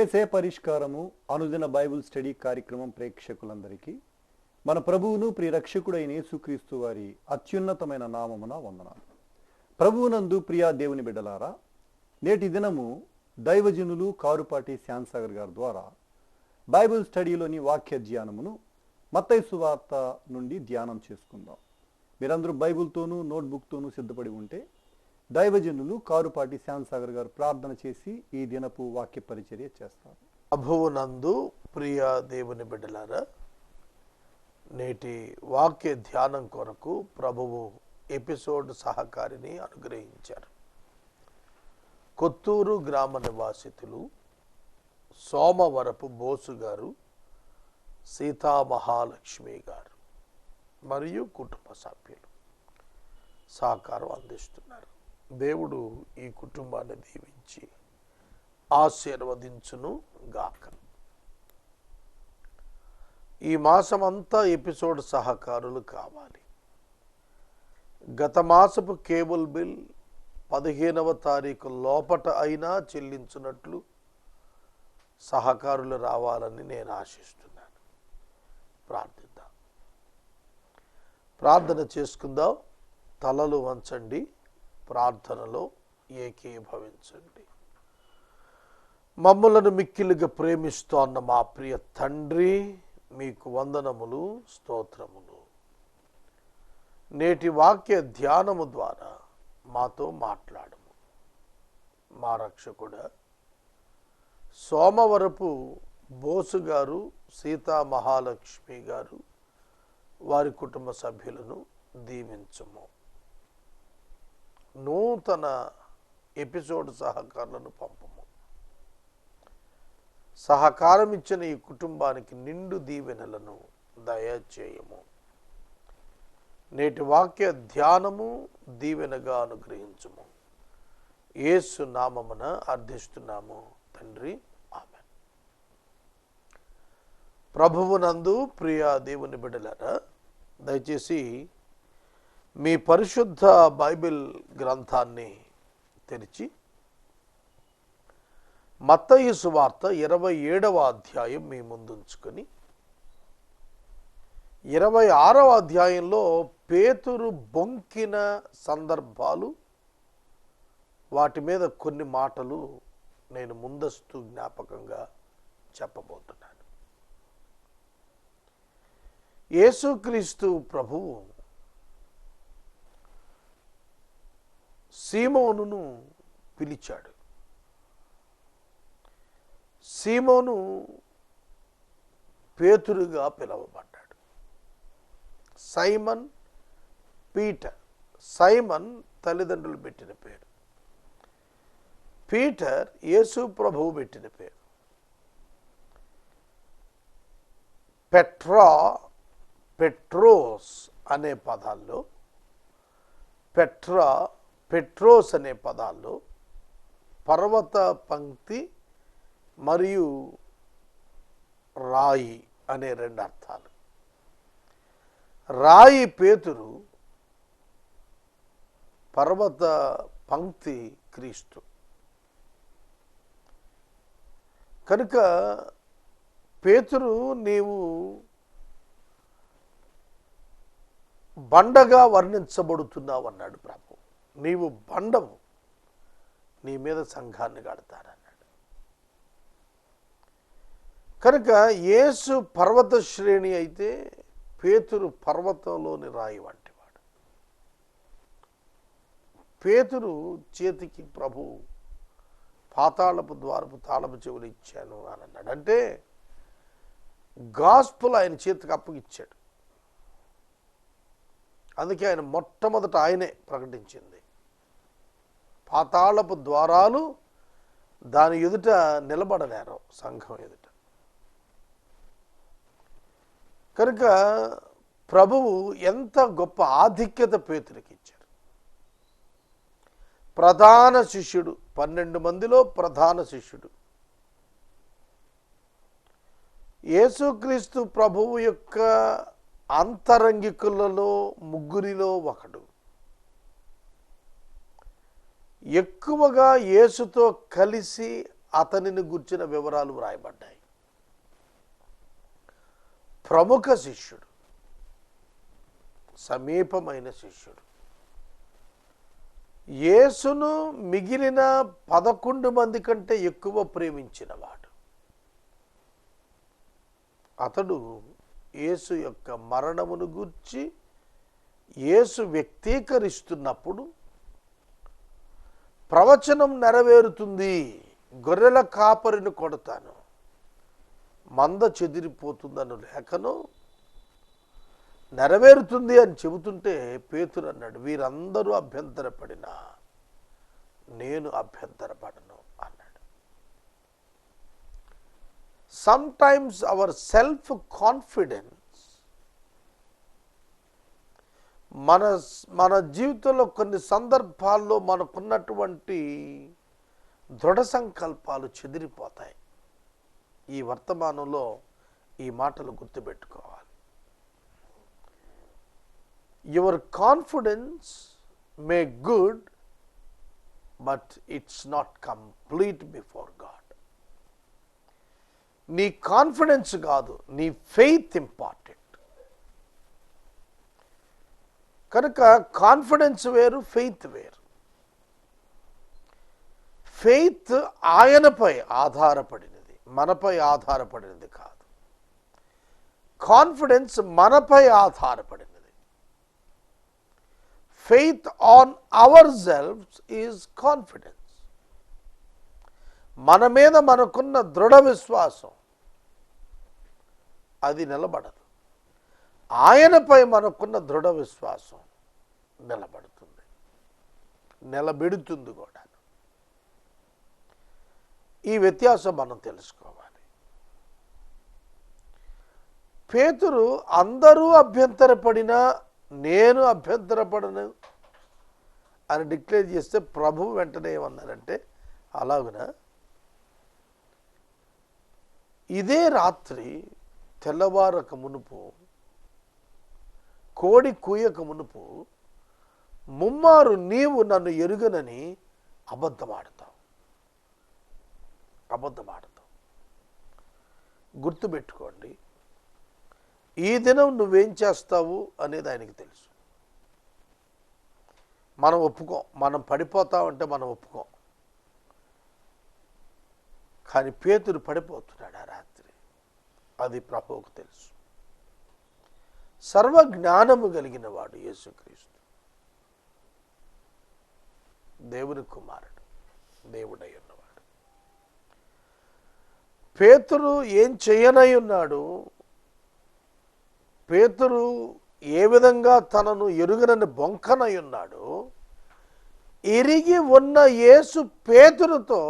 ఏసే పరిష్కారము అనుదిన Bible study కార్యక్రమం ప్రేక్షకులందరికీ మన ప్రభువును ప్రియరక్షకుడైన యేసుక్రీస్తు వారి అత్యున్నతమైన నామమున వందనాలు. ప్రభువునందు ప్రియా దేవుని బిడ్డలారా, నేటి దినము దైవజనులు కారుపాటి శ్యాన్సాగర్ గారి ద్వారా బైబిల్ స్టడీలోని వాక్య ధ్యానమును మత్తయి సువార్త నుండి ధ్యానం చేసుకుందాం. మీరందరూ బైబిల్తోనూ నోట్బుక్తోనూ సిద్ధపడి ఉంటే దైవజనులు కారుపాటి శ్యాన్సాగర్ గారు ప్రార్థన చేసి ఈ దినపు వాక్య పరిచర్య చేస్తారు. ప్రభువునందు ప్రియ దేవుని బిడ్డలారా, నేటి వాక్య ధ్యానం కొరకు ప్రభువు ఎపిసోడ్ సహకారిని అనుగ్రహించారు. కొత్తూరు గ్రామ నివాసితులు సోమవరపు బోసు గారు, సీతామహాలక్ష్మి గారు మరియు కుటుంబ సభ్యులు సహకారం అందిస్తున్నారు. దేవుడు ఈ కుటుంబాన్ని దీవించి ఆశీర్వదించును గాక. ఈ మాసమంతా ఎపిసోడ్ సహకారులు కావాలి. గత మాసపు కేబుల్ బిల్ 15వ తారీఖు లోపట అయినా చెల్లించినట్లు సహకారులు రావాలని నేను ఆశిస్తున్నాను. ప్రార్థిద్దాం. ప్రార్థన చేసుకుందాం. తలలు వంచండి, ప్రార్థనలో ఏకీభవించండి. మమ్మలను మిక్కిలిగా ప్రేమిస్తోన్న మా ప్రియ తండ్రి, మీకు వందనములు, స్తోత్రములు. నేటి వాక్య ధ్యానము ద్వారా మాతో మాట్లాడము. మా రక్షకుడా, సోమవరపు బోసు గారు, సీతామహాలక్ష్మి గారు, వారి కుటుంబ సభ్యులను దీవించుము. నూతన ఎపిసోడ్ సహకారులను పంపము. సహకారం ఇచ్చిన ఈ కుటుంబానికి నిండు దీవెనలను దయచేయము. నేటి వాక్య ధ్యానము దీవెనగా అనుగ్రహించుము. యేసు నామమున అర్థిస్తున్నాము తండ్రి, ఆమేన్. ప్రభువునందు ప్రియ దేవుని బిడ్డలారా, దయచేసి మీ పరిశుద్ధ బైబిల్ గ్రంథాన్ని తెరిచి మత్తయి సువార్త 27వ అధ్యాయం మీ ముందుంచుకొని 26వ అధ్యాయంలో పేతురు బొంకిన సందర్భాలు, వాటి మీద కొన్ని మాటలు నేను ముందస్తు జ్ఞాపకంగా చెప్పబోతున్నాను. యేసుక్రీస్తు ప్రభువు సీమోనును పిలిచాడు. సీమోను పేతురుగా పిలువబడ్డాడు. Simon Peter. సైమన్ తల్లిదండ్రులు పెట్టిన పేరు. పీటర్ యేసు ప్రభువు పెట్టిన పేరు. పెట్రా, పెట్రోస్ అనే పదాల్లో, పెట్రా, పెట్రోస్ అనే పదాల్లో పర్వత పంక్తి మరియు రాయి అనే రెండు అర్థాలు. రాయి పేతురు, పర్వత పంక్తి క్రీస్తు. కనుక పేతురు, నీవు బండగా వర్ణించబడుతున్నావు అన్నాడు ప్రభు. నీవు బండవు, నీ మీద సంఘాన్ని కడతానన్నాడు. కనుక యేసు పర్వత శ్రేణి అయితే పేతురు పర్వతంలోని రాయి వంటివాడు. పేతురు చేతికి ప్రభు పాతాళపు ద్వారపు తాళపు చెవులు ఇచ్చాను అని అన్నాడు. అంటే గాస్పుల్ ఆయన చేతికి అప్పగిచ్చాడు. అందుకే ఆయన మొట్టమొదట ఆయనే ప్రకటించింది. పాతాళపు ద్వారాలు దాని ఎదుట నిలబడలేరు, సంఘం ఎదుట. కనుక ప్రభువు ఎంత గొప్ప ఆధిక్యత పేతురికి ఇచ్చారు. ప్రధాన శిష్యుడు, 12 మందిలో ప్రధాన శిష్యుడు. యేసుక్రీస్తు ప్రభువు యొక్క అంతరంగికులలో ముగ్గురిలో ఒకడు. ఎక్కువగా యేసుతో కలిసి అతనిని గుర్చిన వివరాలు వ్రాయబడ్డాయి. ప్రముఖ శిష్యుడు, సమీపమైన శిష్యుడు, యేసును మిగిలిన 11 మంది కంటే ఎక్కువ ప్రేమించినవాడు. అతడు యేసు యొక్క మరణమును గూర్చి యేసు వ్యక్తీకరిస్తున్నప్పుడు ప్రవచనం నెరవేరుతుంది, గొర్రెల కాపరిని కొడతాను, మంద చెదిరిపోతుందను లేఖను నెరవేరుతుంది అని చెబుతుంటే పేతురు అన్నాడు, వీరందరూ అభ్యంతరపడినా నేను అభ్యంతరపడను అన్నాడు. సమ్టైమ్స్ అవర్ సెల్ఫ్ కాన్ఫిడెన్స్ మన జీవితంలో కొన్ని సందర్భాల్లో మనకున్నటువంటి దృఢ సంకల్పాలు చెదిరిపోతాయి. ఈ వర్తమానంలో ఈ మాటలు గుర్తుపెట్టుకోవాలి. Your confidence may good, but it's not complete before God. నీ కాన్ఫిడెన్స్ కాదు, నీ ఫెయిత్ ఇంపార్టెంట్. కనుక కాన్ఫిడెన్స్ వేరు, ఫెయిత్ వేరు. ఫెయిత్ ఆయనపై ఆధారపడినది, మనపై ఆధారపడినది కాదు. కాన్ఫిడెన్స్ మనపై ఆధారపడినది. Faith on our selfs is confidence. మన మీద మనకున్న దృఢ విశ్వాసం అది నిలబడదు. ఆయనపై మనకున్న దృఢ విశ్వాసం నిలబడుతుంది, నిలబెడుతుంది కూడా. ఈ వ్యత్యాసం మనం తెలుసుకోవాలి. పేతురు అందరూ అభ్యంతరపడినా నేను అభ్యంతరపడను అని డిక్లేర్ చేస్తే ప్రభు వెంటనే ఏమన్నారంటే, అలాగునా, ఇదే రాత్రి తెల్లవారక మునుపు, కోడి కూయక మునుపు ముమ్మారు నీవు నన్ను ఎరుగనని అబద్ధమాడతావు. గుర్తుపెట్టుకోండి, ఈ దినం నువ్వేం చేస్తావు అనేది ఆయనకి తెలుసు. మనం ఒప్పుకోం, మనం పడిపోతామంటే మనం ఒప్పుకోం. కానీ పేతురు పడిపోతున్నాడు ఆ రాత్రి, అది ప్రభువుకు తెలుసు. సర్వజ్ఞానము కలిగిన వాడు యేసుక్రీస్తు, దేవుని కుమారుడు, దేవుడై ఉన్నవాడు. పేతురు ఏం చేయనై ఉన్నాడు, పేతురు ఏ విధంగా తనను ఎరుగనని బొంకనై ఉన్నాడు, ఎరిగి ఉన్న యేసు పేతురుతో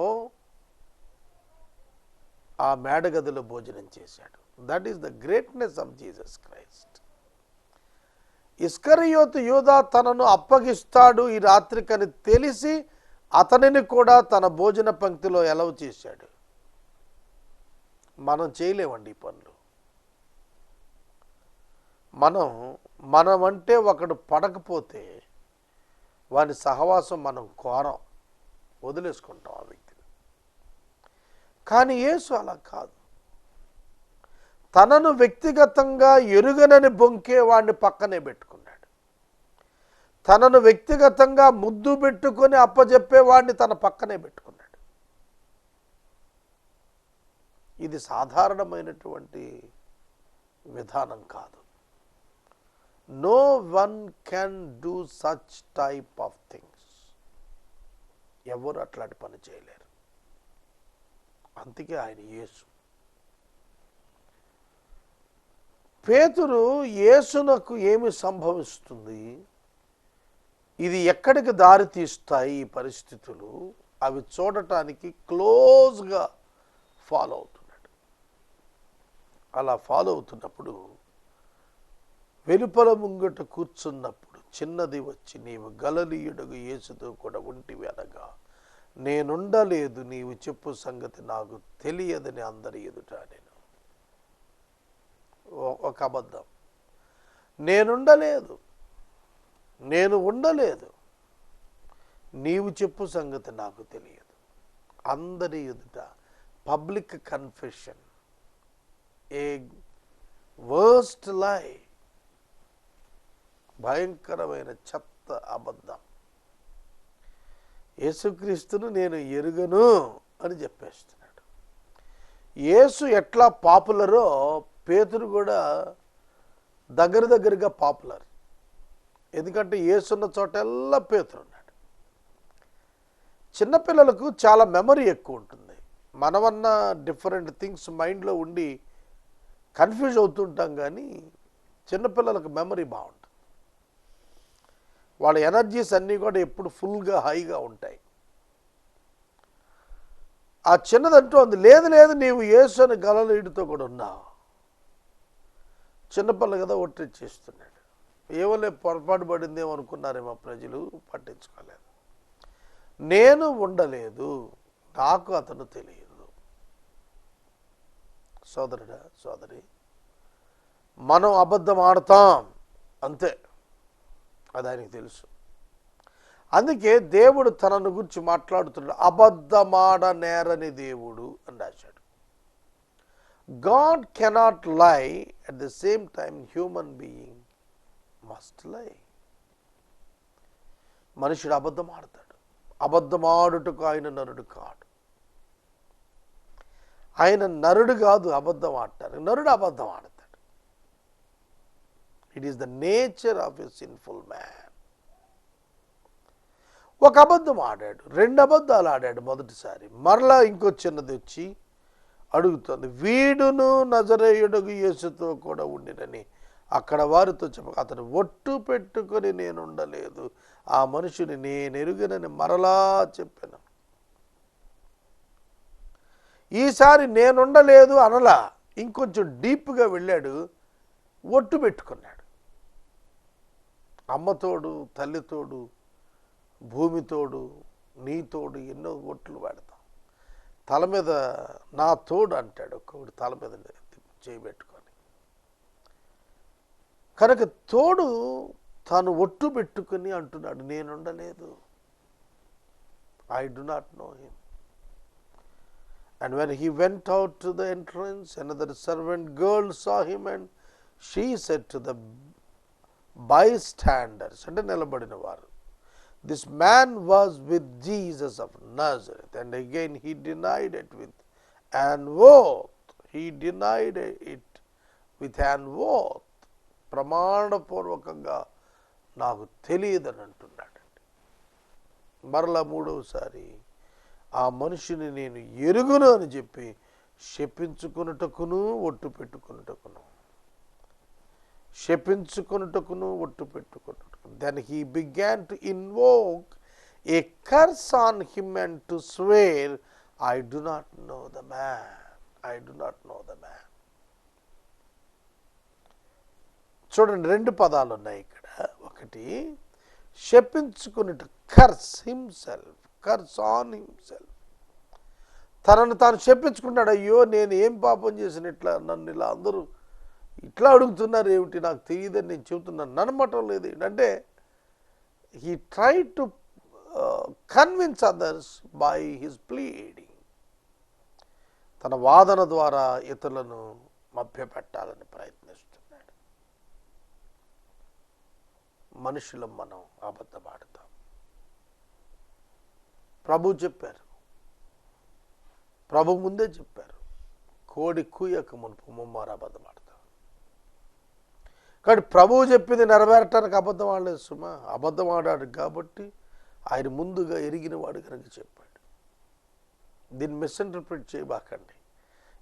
ఆ మేడగదిలో భోజనం చేశాడు. That is the greatness of Jesus Christ. ఇస్కరియోతు యూదా తనను అప్పగిస్తాడు ఈ రాత్రికని తెలిసి అతనిని కూడా తన భోజన పంక్తిలో ఎలవ్ చేశాడు. మనం చేయలేమండి ఈ పనులు. మనమంటే ఒకడు పడకపోతే వాని సహవాసం మనం కోరం, వదిలేసుకుంటాం ఆ వ్యక్తిని. కానీ యేసు అలా కాదు. తనను వ్యక్తిగతంగా ఎరుగనని బొంకే వాడిని పక్కనే పెట్టుకున్నాడు. తనను వ్యక్తిగతంగా ముద్దు పెట్టుకొని అప్పజెప్పేవాడిని తన పక్కనే పెట్టుకున్నాడు. ఇది సాధారణమైనటువంటి విధానం కాదు. No one can do such type of things. ఎవరు అట్లాంటి పని చేయలేరు. అందుకే ఆయన యేసు. పేతురు యేసునకు ఏమి సంభవిస్తుంది, ఇది ఎక్కడికి దారి తీస్తాయి ఈ పరిస్థితులు, అవి చూడటానికి క్లోజ్గా ఫాలో అవుతున్నాడు. అలా ఫాలో అవుతున్నప్పుడు వెలుపల ముంగట కూర్చున్నప్పుడు చిన్నది వచ్చి, నీవు గలిలయుడగు యేసుతో కూడా ఉంటివి అనగా, నేనుండలేదు, నీవు చెప్పు సంగతి నాకు తెలియదని అందరి ఎదుట నేను. ఒక అబద్ధం. నేను ఉండలేదు, నీవు చెప్పు సంగతి నాకు తెలియదు. అందరి ఎదుట పబ్లిక్ కన్ఫెషన్, ఏ వర్స్ట్ లై, భయంకరమైన చెత్త అబద్ధం. యేసుక్రీస్తును నేను ఎరుగను అని చెప్పేస్తున్నాడు. యేసు ఎట్లా పాపులరో పేతురు కూడా దగ్గరగా పాపులర్. ఎందుకంటే యేసున్న చోటల్లా పేతురు ఉన్నాడు. చిన్నపిల్లలకు చాలా మెమరీ ఎక్కువ ఉంటుంది. మనమన్నా డిఫరెంట్ థింగ్స్ మైండ్లో ఉండి కన్ఫ్యూజ్ అవుతుంటాం, కానీ చిన్నపిల్లలకు మెమరీ బాగుంటుంది. వాళ్ళ ఎనర్జీస్ అన్నీ కూడా ఎప్పుడు ఫుల్గా హైగా ఉంటాయి. ఆ చిన్నదంటూ అంది, లేదు లేదు నీవు యేసు అని గలలీడుతో కూడా ఉన్నావు. చిన్నపిల్ల కదా ఒట్టిచ్చేస్తున్నాడు. ఏమోలే పొరపాటు పడిందేమో అనుకున్నారేమో ప్రజలు, పట్టించుకోలేదు. నేను ఉండలేదు, నాకు అతను తెలియదు. సోదరుడా సోదరి, మనం అబద్ధం ఆడతాం అంతే, అది ఆయనకు తెలుసు. అందుకే దేవుడు తనను గురించి మాట్లాడుతున్నాడు, అబద్ధమాడ నేరని దేవుడు అని రాశాడు. గాడ్ కెనాట్ లై, at the same time human being must లై. మనుషుడు అబద్ధం ఆడతాడు. అబద్ధం ఆడుటకు ఆయన నరుడు కాడు. ఆయన నరుడు కాదు అబద్ధం ఆడతాడు. నరుడు అబద్ధం ఆడతాడు. It is the nature of a sinful man. ఒక అబద్ధం ఆడాడు, 2 అబద్ధాలు ఆడాడు మొదటిసారి. మరలా ఇంకో చిన్నది వచ్చి అడుగుతుంది, వీడును నజరేయుడగు యేసుతో కూడా ఉండినని అక్కడ వారితో చెప్పక అతను ఒట్టు పెట్టుకొని నేను ఉండలేదు, ఆ మనుషుని నేను ఎరుగనని మరలా చెప్పాను. ఈసారి నేనుండలేదు అనలా, ఇంకొంచెం డీప్గా వెళ్ళాడు, ఒట్టు పెట్టుకున్నాడు. అమ్మతోడు, తల్లితోడు, భూమితోడు, నీతోడు ఎన్నో ఒట్లు పెడతాం. తల మీద నా తోడు అంటాడు ఒక్కొక్కటి, తల మీద చేయబెట్టుకొని. కనుక తోడు తాను ఒట్టు పెట్టుకుని అంటున్నాడు, నేనుండలేదు. I do not know him. And when he went out to the entrance, another servant girl saw him, and she said to the bystanders, అంటే నిలబడిన వారు, this man was with Jesus of Nazareth. And again he denied it with an oath. He denied it with an oath. ప్రమాణపూర్వకంగా నాకు తెలియదని అంటున్నాడండి. మరలా 3వసారి ఆ మనిషిని నేను ఎరుగును అని చెప్పి శపించుకొనుటకును ఒట్టు పెట్టుకొనుటకును ఒట్టు పెట్టుకొనుటకు. Then he began to invoke a curse on him and to swear, I do not know the man. I do not know the man. చూడండి, 2 పదాలు ఉన్నాయి ఇక్కడ. ఒకటి శపించుకున్నట్టు, curse himself, curse on himself. తనను తాను శపించుకున్నాడు. అయ్యో నేను ఏం పాపం చేసిన ఇట్లా నన్ను ఇలా అందరూ ఇట్లా అడుగుతున్నారు ఏమిటి, నాకు తెలియదని నేను చెబుతున్నాను, నమ్మటం లేదు ఏంటంటే, he tried to convince others by his pleading. తన వాదన ద్వారా ఇతరులను మభ్యపెట్టాలని ప్రయత్నిస్తున్నాడు. మనుషులం మనం అబద్ధం ఆడతాం. ప్రభు చెప్పారు, ప్రభు ముందే చెప్పారు, కోడి కూయక మునుపు ముమ్మారు అబద్ధం ఆడతాం. కానీ ప్రభువు చెప్పింది నెరవేరటానికి అబద్ధం ఆడలేదు సుమా. అబద్ధం ఆడాడు కాబట్టి ఆయన ముందుగా ఎరిగిన వాడు కనుక చెప్పాడు. దీన్ని మిస్ఇంటర్ప్రిట్ చేయబాకండి.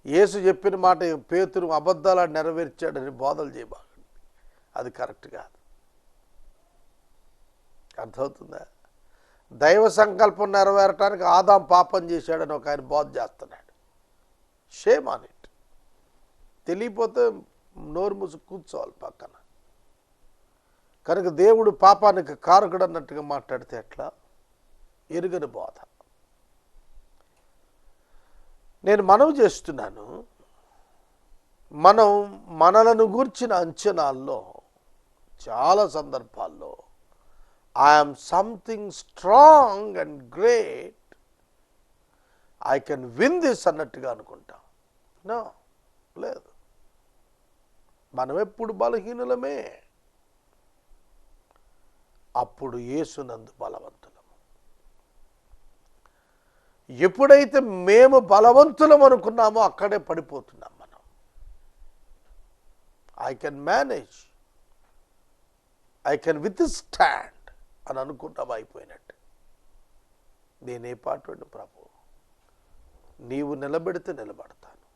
యేసు చెప్పిన మాట పేతురు అబద్ధాలు నెరవేర్చాడని బోధలు చేయబాకండి, అది కరెక్ట్ కాదు. అర్థమవుతుందా? దైవ సంకల్పం నెరవేరటానికి ఆదాం పాపం చేశాడని ఒక ఆయన బోధ చేస్తున్నాడు. Shame on it. తెలియపోతే నోరు మూసి కూర్చోవాలి పక్కన. కనుక దేవుడు పాపానికి కారకుడు అన్నట్టుగా మాట్లాడితే ఎట్లా? ఎరుగని బోధ. నేను మనవి చేస్తున్నాను, మనం మనలను గూర్చిన అంచనాల్లో చాలా సందర్భాల్లో I'm something strong and great I can win this అన్నట్టుగా అనుకుంటాం. నో, లేదు. మనం ఎప్పుడు బలహీనులమే, అప్పుడు యేసునందు బలవంతులము. ఎప్పుడైతే మేము బలవంతులం అనుకున్నామో అక్కడే పడిపోతున్నాం మనం. I can manage, I can with stand అని అనుకుంటాం, అయిపోయినట్టు. నేనే పాటు ప్రభు, నీవు నిలబెడితే నిలబడతాను,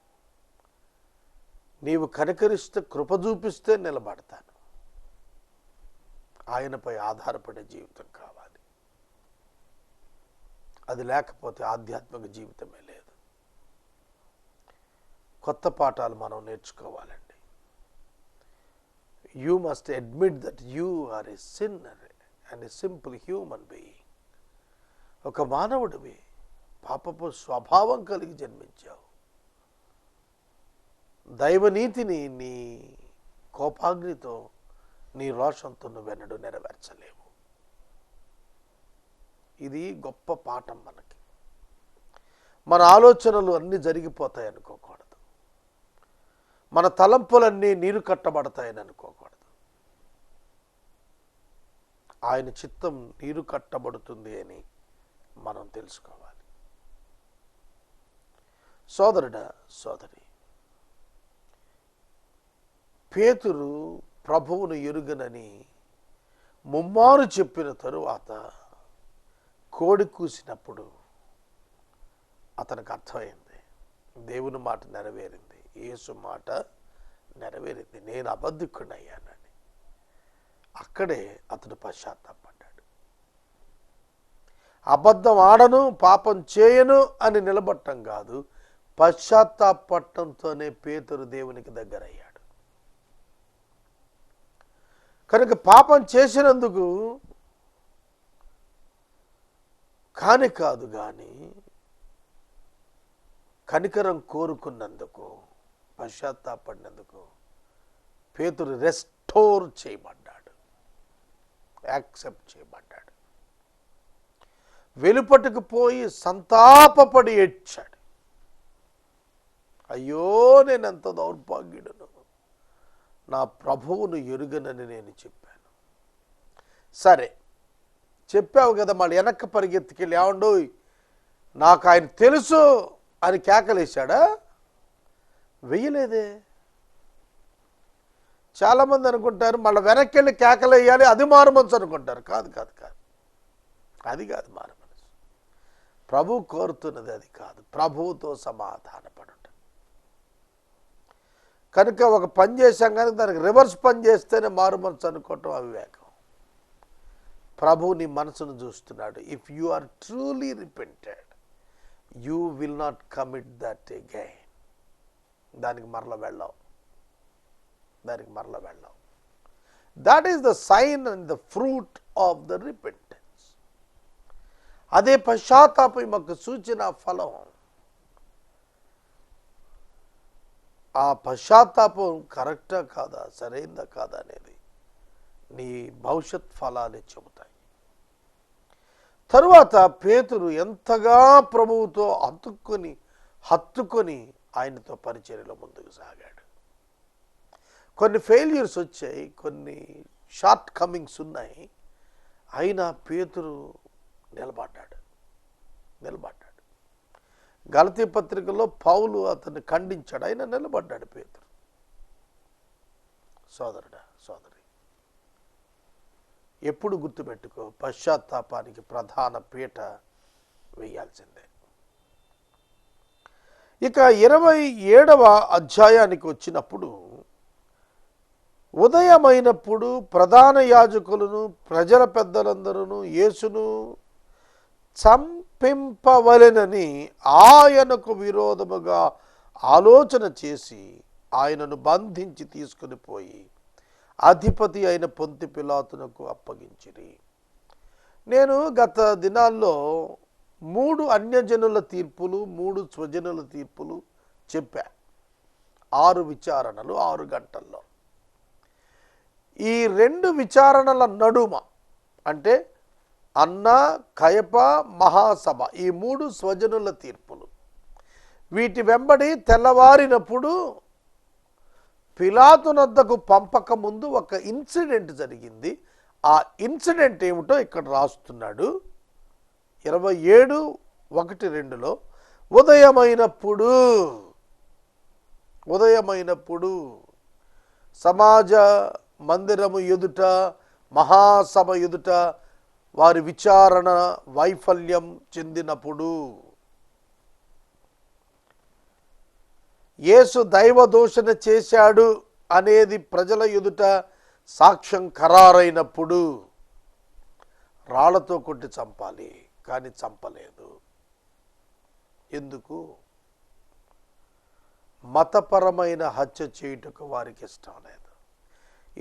నీవు కనికరిస్తే కృప చూపిస్తే నిలబడతాను. ఆయనపై ఆధారపడే జీవితం కావాలి. అది లేకపోతే ఆధ్యాత్మిక జీవితమే లేదు. కొత్త పాఠాలు మనం నేర్చుకోవాలండి. You must admit that you are a sinner and a simple human being. ఒక మానవుడివి, పాపపు స్వభావం కలిగి జన్మించావు. దైవనీతిని నీ కోపాగ్నితో, నీ రోషంతో నువ్వెన్నడూ నెరవేర్చలేవు. ఇది గొప్ప పాఠం మనకి. మన ఆలోచనలు అన్నీ జరిగిపోతాయి అనుకోకూడదు. మన తలంపులన్నీ నీరు కట్టబడతాయని అనుకోకూడదు. ఆయన చిత్తం నీరు కట్టబడుతుంది అని మనం తెలుసుకోవాలి. సోదరుడా, సోదరి, పేతురు ప్రభువును ఎరుగనని ముమ్మారు చెప్పిన తరువాత కోడి కూసినప్పుడు అతనికి అర్థమైంది, దేవుని మాట నెరవేరింది, యేసు మాట నెరవేరింది, నేను అబద్ధికుడయ్యానని. అక్కడే అతడు పశ్చాత్తాపడ్డాడు. అబద్ధం ఆడను, పాపం చేయను అని నిలబట్టం కాదు, పశ్చాత్తాపట్టంతోనే పేతురు దేవునికి దగ్గరయ్యాడు. కనుక పాపం చేసినందుకు కాదు కానీ కనికరం కోరుకున్నందుకు, పశ్చాత్తాపడినందుకు పేతురు రెస్టోర్ చేయబడ్డాడు, యాక్సెప్ట్ చేయబడ్డాడు. వెలుపటికి పోయి సంతాపపడి ఏడ్చాడు. అయ్యో, నేనెంత దౌర్భాగ్యుడను, నా ప్రభువును ఎరుగనని నేను చెప్పాను. సరే, చెప్పావు కదా, మళ్ళీ వెనక్కి పరిగెత్తుకెళ్ళి, ఏమండు నాకు ఆయన తెలుసు అని కేకలేశాడా? వెయ్యలేదే. చాలామంది అనుకుంటారు మళ్ళీ వెనక్కి వెళ్ళి కేకలేయాలి, అది మారు మనసు అనుకుంటారు. కాదు కాదు కాదు, అది కాదు మారు మనసు. ప్రభు కోరుతున్నది అది కాదు, ప్రభువుతో సమాధానపడు. కనుక ఒక పని చేశాం కానీ దానికి రివర్స్ పని చేస్తేనే మారు మనసు అనుకోవటం అవివేకం. ప్రభు నీ మనసును చూస్తున్నాడు. If you are truly repented, you will not commit that again. దానికి మరల వెళ్ళావు. That is the sign and the fruit of the repentance. అదే పశ్చాత్తాపం మాకు సూచన ఫలం. ఆ పశ్చాత్తాపం కరెక్టా కాదా, సరైందా కాదా అనేది నీ భవిష్యత్ ఫలాలే చెబుతాయి. తరువాత పేతురు ఎంతగా ప్రభువుతో హత్తుకొని ఆయనతో పరిచర్యలో ముందుకు సాగాడు. కొన్ని ఫెయిల్యూర్స్ వచ్చాయి, కొన్ని షార్ట్ కమింగ్స్ ఉన్నాయి. అయినా పేతురు నిలబడ్డాడు. గలతీ పత్రికలో పౌలు అతన్ని ఖండించాడు, ఆయన నిలబడ్డాడు పేతురు. సోదరుడా, సోదరి, ఎప్పుడు గుర్తుపెట్టుకో, పశ్చాత్తాపానికి ప్రధాన పీట వేయాల్సిందే. ఇక 27వ అధ్యాయానికి వచ్చినప్పుడు, ఉదయమైనప్పుడు ప్రధాన యాజకులను ప్రజల పెద్దలందరూ యేసును చంపింపవలెనని ఆయనకు విరోధముగా ఆలోచన చేసి ఆయనను బంధించి తీసుకుని పోయి అధిపతి అయిన పొంతి పిలాతునకు అప్పగించిరి. నేను గత దినాల్లో 3 అన్యజనుల తీర్పులు, 3 స్వజనుల తీర్పులు చెప్పా. 6 విచారణలు 6 గంటల్లో. ఈ 2 విచారణల నడుమ, అంటే అన్న, కయప, మహాసభ, ఈ 3 స్వజనుల తీర్పులు వీటి వెంబడి తెల్లవారినప్పుడు పిలాతునొద్దకు పంపక ముందు ఒక ఇన్సిడెంట్ జరిగింది. ఆ ఇన్సిడెంట్ ఏమిటో ఇక్కడ రాస్తున్నాడు. 27:1-2లో ఉదయమైనప్పుడు సమాజ మందిరము ఎదుట, మహాసభ ఎదుట వారి విచారణ వైఫల్యం చెందినప్పుడు, యేసు దైవ దూషణ చేశాడు అనేది ప్రజల ఎదుట సాక్ష్యం ఖరారైనప్పుడు రాళ్లతో కొట్టి చంపాలి, కానీ చంపలేదు. ఎందుకు? మతపరమైన హత్య చేయుటకు వారికి ఇష్టం లేదు.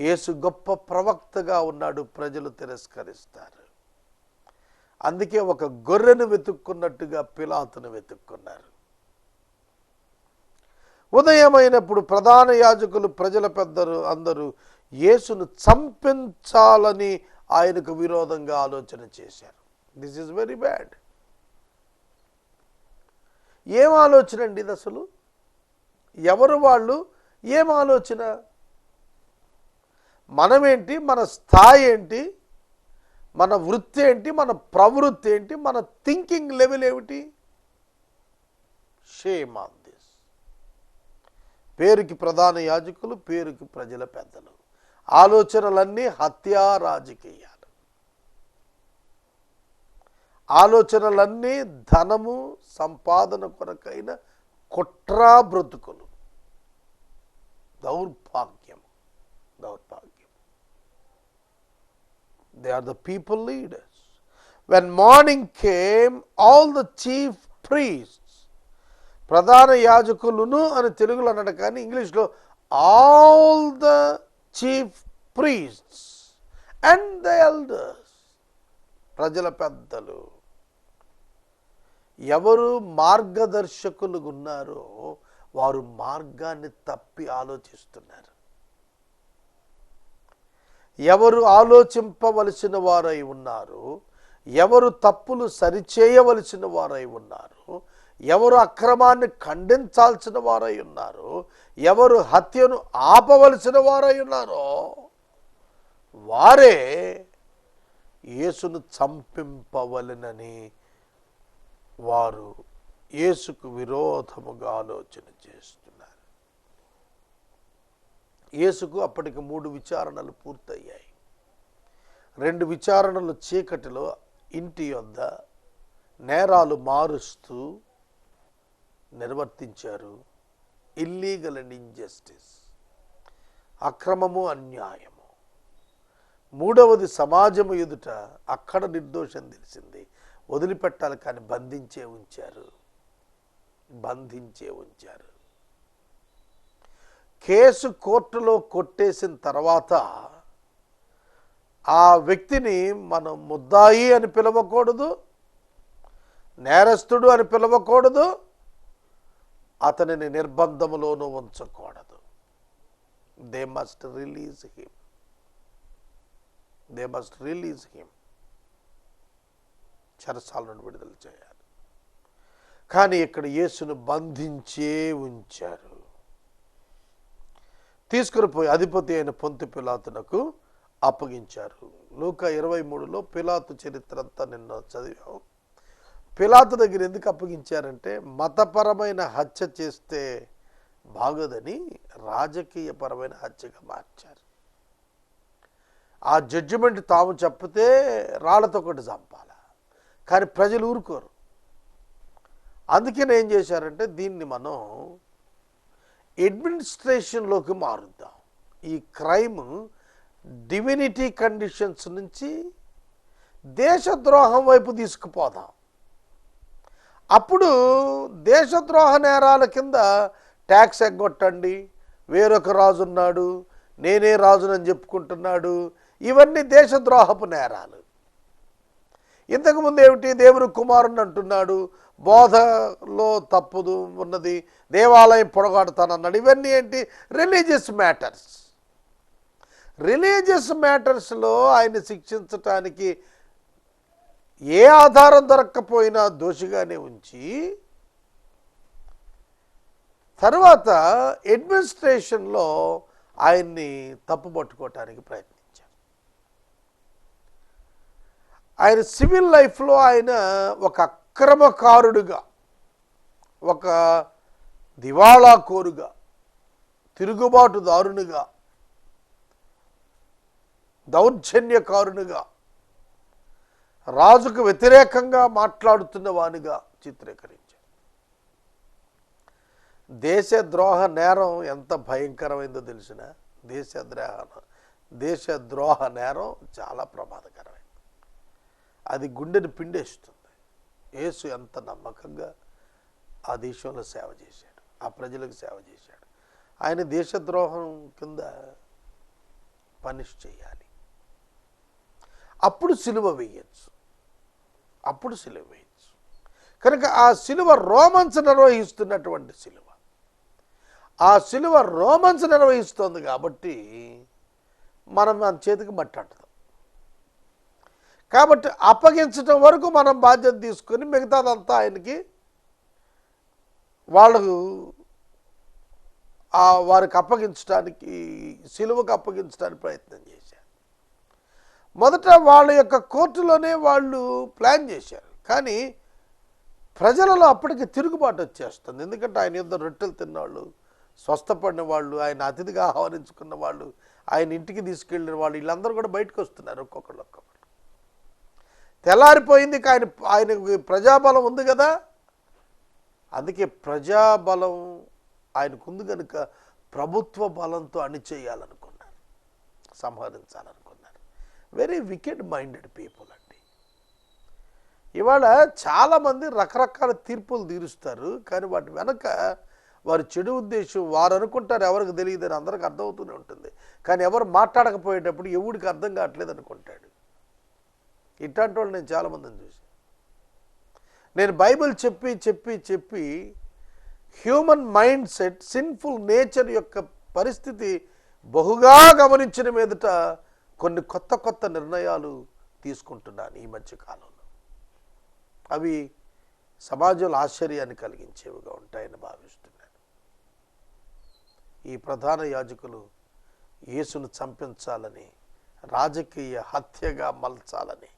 యేసు గొప్ప ప్రవక్తగా ఉన్నాడు, ప్రజలు తిరస్కరిస్తారు. అందుకే ఒక గొర్రెను వెతుక్కున్నట్టుగా పిలాతును వెతుక్కున్నారు. ఉదయమైనప్పుడు ప్రధాన యాజకులు, ప్రజల పెద్దలు అందరూ యేసును చంపించాలని ఆయనకు విరోధంగా ఆలోచన చేశారు. This is very bad. ఏం ఆలోచన అండి ఇది అసలు? ఎవరు వాళ్ళు? ఏం ఆలోచన? మనమేంటి? మన స్థాయి ఏంటి? మన వృత్తి ఏంటి? మన ప్రవృత్తి ఏంటి? మన థింకింగ్ లెవెల్ ఏమిటి? Shame on this. పేరుకి ప్రధాన యాజకులు, పేరుకి ప్రజల పెద్దలు. ఆలోచనలన్నీ హత్యా రాజకీయాలు. ఆలోచనలన్నీ ధనము సంపాదన కొరకైన కుట్రా బ్రతుకులు. దౌర్భాగ్యం. They are the people leaders. When morning came, all the chief priests, ప్రధాన యాజకులను అని తెలుగులో అన్నాడు, కానీ ఇంగ్లీష్లో all the chief priests and the elders, ప్రజల పెద్దలు, ఎవరు మార్గదర్శకులు ఉన్నారో వారు మార్గాన్ని తప్పి ఆలోచిస్తున్నారు. ఎవరు ఆలోచింపవలసిన వారై ఉన్నారు, ఎవరు తప్పులు సరిచేయవలసిన వారై ఉన్నారు, ఎవరు అక్రమాన్ని ఖండించాల్సిన వారై ఉన్నారు, ఎవరు హత్యను ఆపవలసిన వారై ఉన్నారో వారే యేసును చంపింపవలెనని వారు యేసుకు విరోధముగా ఆలోచన చేస్తున్నారు. యేసుకు అప్పటికి 3 విచారణలు పూర్తయ్యాయి. 2 విచారణలు చీకటిలో ఇంటి యొద్ద నేరాలు మారుస్తూ నిర్వర్తించారు. ఇల్లీగల్ అండ్ ఇంజస్టిస్, అక్రమము, అన్యాయము. 3వది సమాజము ఎదుట, అక్కడ నిర్దోషం తెలిసింది, వదిలిపెట్టాలి కానీ బంధించే ఉంచారు. కేసు కోర్టులో కొట్టేసిన తర్వాత ఆ వ్యక్తిని మనం ముద్దాయి అని పిలవకూడదు, నేరస్తుడు అని పిలవకూడదు, అతనిని నిర్బంధములోనూ ఉంచకూడదు. They must release him. చెరసాల నుండి విడుదల చేయాలి. కానీ ఇక్కడ యేసును బంధించే ఉంచారు. తీసుకుని పోయి అధిపతి అయిన పొంతి పిలాతునకు అప్పగించారు. లూకా 23లో పిలాతు చరిత్ర అంతా నిన్న చదివాం. పిలాతు దగ్గర ఎందుకు అప్పగించారంటే మతపరమైన హత్య చేస్తే బాగోదని రాజకీయపరమైన హత్యగా మార్చారు. ఆ జడ్జిమెంట్ తాము చెప్పితే రాళ్లతో ఒకటి చంపాల, కానీ ప్రజలు ఊరుకోరు. అందుకని ఏం చేశారంటే దీన్ని మనం అడ్మినిస్ట్రేషన్లోకి మారుద్దాం. ఈ క్రైమ్ డివినిటీ కండిషన్స్ నుంచి దేశద్రోహం వైపు తీసుకుపోదాం. అప్పుడు దేశద్రోహ నేరాల కింద ట్యాక్స్ ఎగ్గొట్టండి, వేరొక రాజున్నాడు, నేనే రాజునని చెప్పుకుంటున్నాడు, ఇవన్నీ దేశద్రోహపు నేరాలు. ఇంతకుముందు ఏమిటి? దేవుడు కుమారుని అంటున్నాడు, బోధలో తప్పుదు ఉన్నది, దేవాలయం పొడగాడుతానన్నాడు. ఇవన్నీ ఏంటి? రిలీజియస్ మ్యాటర్స్లో ఆయన శిక్షించటానికి ఏ ఆధారం దొరక్కపోయినా దోషిగానే ఉంచి తర్వాత అడ్మినిస్ట్రేషన్లో ఆయన్ని తప్పుపట్టుకోవటానికి ప్రయత్నించారు. ఆయన సివిల్ లైఫ్లో ఆయన ఒక అక్రమకారుడుగా, ఒక దివాళాకోరుగా, తిరుగుబాటుదారునిగా, దౌర్జన్యకారునిగా, రాజుకు వ్యతిరేకంగా మాట్లాడుతున్న వానిగా చిత్రీకరించారు. దేశద్రోహ నేరం ఎంత భయంకరమైందో తెలిసిన, దేశద్రోహ నేరం చాలా ప్రమాదకరమైంది. అది గుండెని పిండేస్తుంది. యేసు ఎంత నమ్మకంగా ఆ దేశంలో సేవ చేశాడు, ఆ ప్రజలకు సేవ చేశాడు. ఆయన దేశద్రోహం కింద పనిష్ చేయాలి, అప్పుడు సిలువ వేయచ్చు, అప్పుడు సిలువ వేయచ్చు. కనుక ఆ సిలువ రోమన్స్ నిర్వహిస్తున్నటువంటి సిలువ, ఆ సిలువ రోమన్స్ నిర్వహిస్తుంది కాబట్టి మనం మన చేతికి మట్టి అంటుతాం. కాబట్టి అప్పగించడం వరకు మనం బాధ్యత తీసుకొని మిగతాదంతా ఆయనకి వారికి అప్పగించడానికి, సిలువకు అప్పగించడానికి ప్రయత్నం చేశారు. మొదట వాళ్ళ యొక్క కోర్టులోనే వాళ్ళు ప్లాన్ చేశారు, కానీ ప్రజలలో అప్పటికి తిరుగుబాటు వచ్చేస్తుంది. ఎందుకంటే ఆయన యుద్ధ రొట్టెలు తిన్నవాళ్ళు, స్వస్థపడిన వాళ్ళు, ఆయన అతిథిగా ఆహ్వానించుకున్న వాళ్ళు, ఆయన ఇంటికి తీసుకెళ్ళిన వాళ్ళు, వీళ్ళందరూ కూడా బయటకు వస్తున్నారు ఒక్కొక్కళ్ళు. తెల్లారిపోయింది, ఆయనకు ప్రజాబలం ఉంది కదా, అందుకే ప్రజాబలం ఆయనకుంది కనుక ప్రభుత్వ బలంతో అణిచేయాలనుకున్నారు, సంహరించాలనుకున్నారు. వెరీ వికెడ్ మైండెడ్ పీపుల్ అండి. ఇవాళ చాలామంది రకరకాల తీర్పులు తీరుస్తారు, కానీ వాటి వెనక వారి చెడు ఉద్దేశం వారు అనుకుంటారు, ఎవరికి తెలియదని అందరికి అర్థమవుతూనే ఉంటుంది. కానీ ఎవరు మాట్లాడకపోయేటప్పుడు ఎవడికి అర్థం కావట్లేదు అనుకుంటాడు. ఇట్లాంటి వాళ్ళు నేను చాలామందిని చూశాను. నేను బైబిల్ చెప్పి చెప్పి చెప్పి human mind set, sinful nature యొక్క పరిస్థితి బహుగా గమనించిన మీదట కొన్ని కొత్త కొత్త నిర్ణయాలు తీసుకుంటున్నాను ఈ మధ్యకాలంలో. అవి సమాజంలో ఆశ్చర్యాన్ని కలిగించేవిగా ఉంటాయని భావిస్తున్నాను. ఈ ప్రధాన యాజకులు యేసును చంపించాలని, రాజకీయ హత్యగా మలచాలని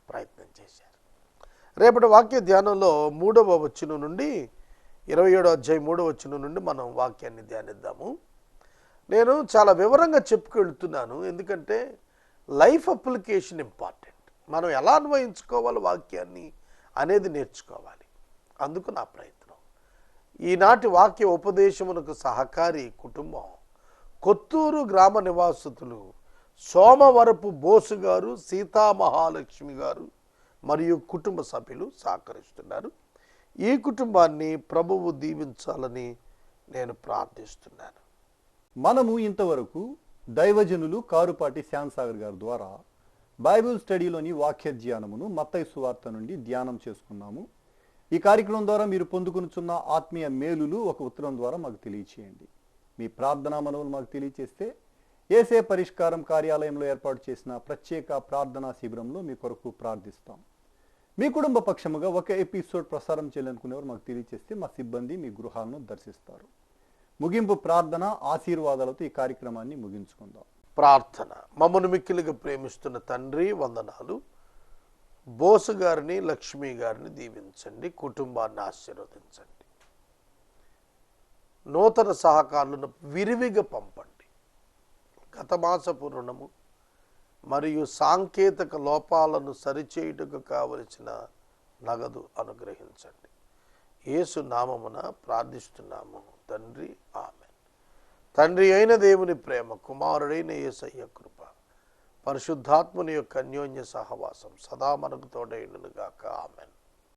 ప్రయత్నం చేశారు. రేపటి వాక్య ధ్యానంలో 3వ వచనం నుండి 27వ అధ్యాయం 3వ వచనం నుండి మనం వాక్యాన్ని ధ్యానిద్దాము. నేను చాలా వివరంగా చెప్పుకెళ్తున్నాను, ఎందుకంటే లైఫ్ అప్లికేషన్ ఇంపార్టెంట్. మనం ఎలా అన్వయించుకోవాలి వాక్యాన్ని అనేది నేర్చుకోవాలి. అందుకు నా ప్రయత్నం. ఈనాటి వాక్య ఉపదేశమునకు సహకారి కుటుంబం కొత్తూరు గ్రామ నివాసితులు సోమవరపు బోసు గారు, సీతామహాలక్ష్మి గారు మరియు కుటుంబ సభ్యులు సహకరిస్తున్నారు. ఈ కుటుంబాన్ని ప్రభువు దీవించాలని నేను ప్రార్థిస్తున్నాను. మనము ఇంతవరకు దైవజనులు కారుపాటి శ్యాంసాగర్ గారి ద్వారా బైబిల్ స్టడీలోని వాక్య ధ్యానమును మత్తయి సువార్త నుండి ధ్యానం చేసుకున్నాము. ఈ కార్యక్రమం ద్వారా మీరు పొందుకునుచున్న ఆత్మీయ మేలులు ఒక ఉత్తరం ద్వారా మాకు తెలియచేయండి. మీ ప్రార్థనా మనవులు మాకు తెలియచేస్తే ఏసే పరిష్కారం కార్యాలయంలో ఏర్పాటు చేసిన ప్రత్యేక ప్రార్థనా శిబిరంలో మీ కొరకు ప్రార్థిస్తాం. మీ కుటుంబ పక్షముగా ఒక ఎపిసోడ్ ప్రసారం చేయాలనుకునేవారు మాకు తెలియచేస్తే మా సిబ్బంది మీ గృహాలను దర్శిస్తారు. ముగింపు ప్రార్థన ఆశీర్వాదాలతో ఈ కార్యక్రమాన్ని ముగించుకుందాం. ప్రార్థన. మమ్మను మిక్కిలిగా ప్రేమిస్తున్న తండ్రి, వందనాలు. బోసు గారిని, లక్ష్మి గారిని దీవించండి, కుటుంబాన్ని ఆశీర్వదించండి. నూతన సహకారులను విరివిగా పంపండి. గత మాసపు రుణము మరియు సాంకేతిక లోపాలను సరిచేయుటకు కావలసిన నగదు అనుగ్రహించండి. యేసు నామమున ప్రార్థిస్తున్నాము తండ్రి, ఆమేన్. తండ్రి అయిన దేవుని ప్రేమ, కుమారుడైన యేసయ్య కృప, పరిశుద్ధాత్మని యొక్క అన్యోన్య సహవాసం సదా మనకు తోడైండును గాక. ఆమేన్.